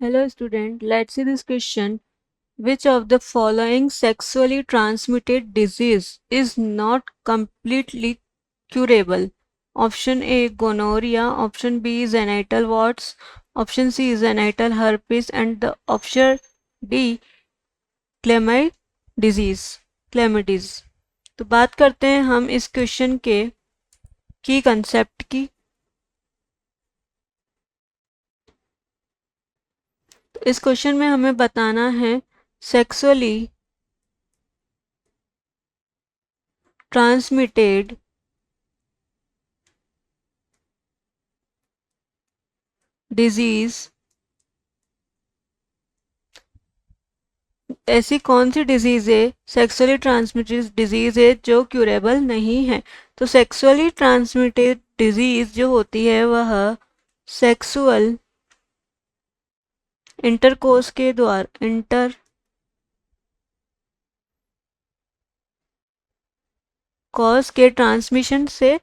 Hello student, let's see this question. Which of the following sexually transmitted disease is not completely curable? Option A gonorrhea, option B genital warts, option C genital herpes and the option D chlamydia disease chlamydiae. तो बात करते हैं हम इस question के की concept की। तो इस क्वेश्चन में हमें बताना है सेक्सुअली ट्रांसमिटेड डिजीज ऐसी कौन सी डिजीज है, सेक्सुअली ट्रांसमिटेड डिजीज है जो क्यूरेबल नहीं है। तो सेक्सुअली ट्रांसमिटेड डिजीज जो होती है वह सेक्सुअल इंटरकोर्स के द्वारा कॉज के ट्रांसमिशन से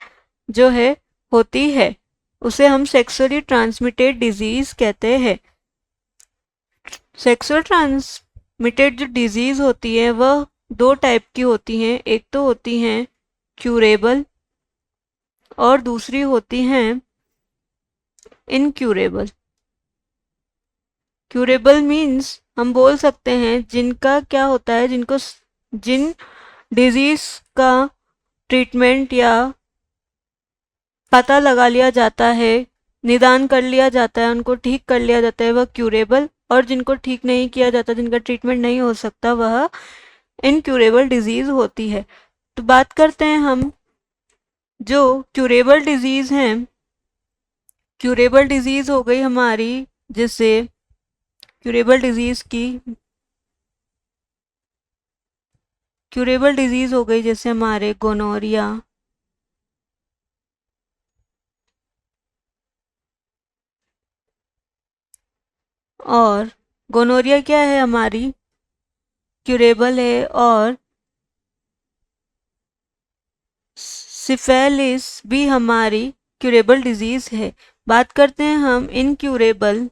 जो है होती है उसे हम सेक्सुअली ट्रांसमिटेड डिजीज कहते हैं। सेक्सुअल ट्रांसमिटेड जो डिजीज होती है वह दो टाइप की होती हैं, एक तो होती हैं क्यूरेबल और दूसरी होती हैं इनक्यूरेबल। क्यूरेबल मीन्स हम बोल सकते हैं जिनका क्या होता है, जिन डिजीज का ट्रीटमेंट या पता लगा लिया जाता है, निदान कर लिया जाता है, उनको ठीक कर लिया जाता है, वह क्यूरेबल, और जिनको ठीक नहीं किया जाता, जिनका ट्रीटमेंट नहीं हो सकता, वह इनक्यूरेबल डिजीज होती है। तो बात करते हैं हम जो क्यूरेबल डिजीज हैं। क्यूरेबल डिजीज हो गई हमारी, जिससे क्यूरेबल डिजीज हो गई जैसे हमारे गोनोरिया, और गोनोरिया क्या है हमारी क्यूरेबल है, और सिफिलिस भी हमारी क्यूरेबल डिजीज है। बात करते हैं हम इनक्यूरेबल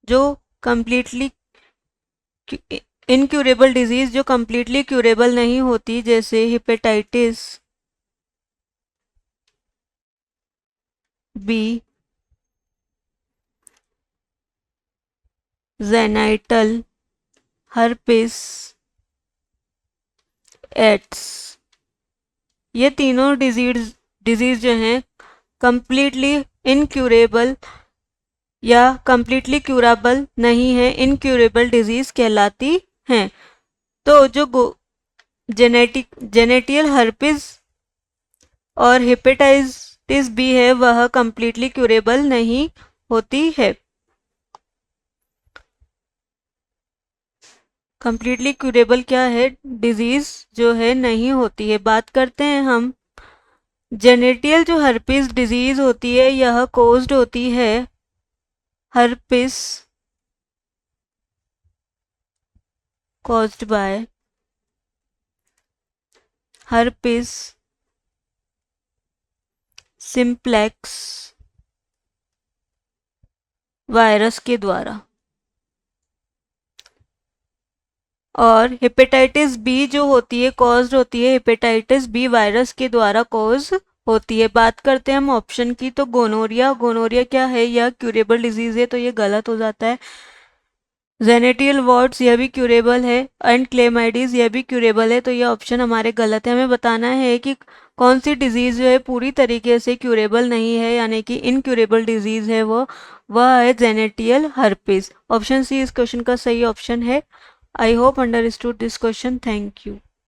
जो कंप्लीटली इनक्यूरेबल डिजीज जो कंप्लीटली क्यूरेबल नहीं होती, जैसे hepatitis B, genital herpes, AIDS. ये तीनों डिजीज जो हैं कंप्लीटली इनक्यूरेबल या कंप्लीटली क्यूरेबल नहीं है, इनक्यूरेबल डिजीज कहलाती हैं। तो जो जेनेटियल हर्पिस और हेपेटाइटिस बी है वह कंप्लीटली क्यूरेबल नहीं होती है। कंप्लीटली क्यूरेबल क्या है, डिजीज जो है नहीं होती है। बात करते हैं हम जेनेटियल जो हर्पिस डिजीज होती है यह कोज्ड होती है herpes caused by herpes simplex virus के द्वारा, और हेपेटाइटिस बी जो होती है कॉज्ड होती है हेपेटाइटिस बी वायरस के द्वारा कॉज होती है। बात करते हैं हम ऑप्शन की, तो गोनोरिया क्या है, यह क्यूरेबल डिजीज है, तो ये गलत हो जाता है। जेनेटियल वार्ड्स यह भी क्यूरेबल है, एंड क्लेमाइडीज यह भी क्यूरेबल है, तो ये ऑप्शन हमारे गलत है। हमें बताना है कि कौन सी डिजीज जो है पूरी तरीके से क्यूरेबल नहीं है, यानी कि इनक्यूरेबल डिजीज है वह है जेनेटियल हर्पिस। ऑप्शन सी इस क्वेश्चन का सही ऑप्शन है। I hope understood this question. Thank you.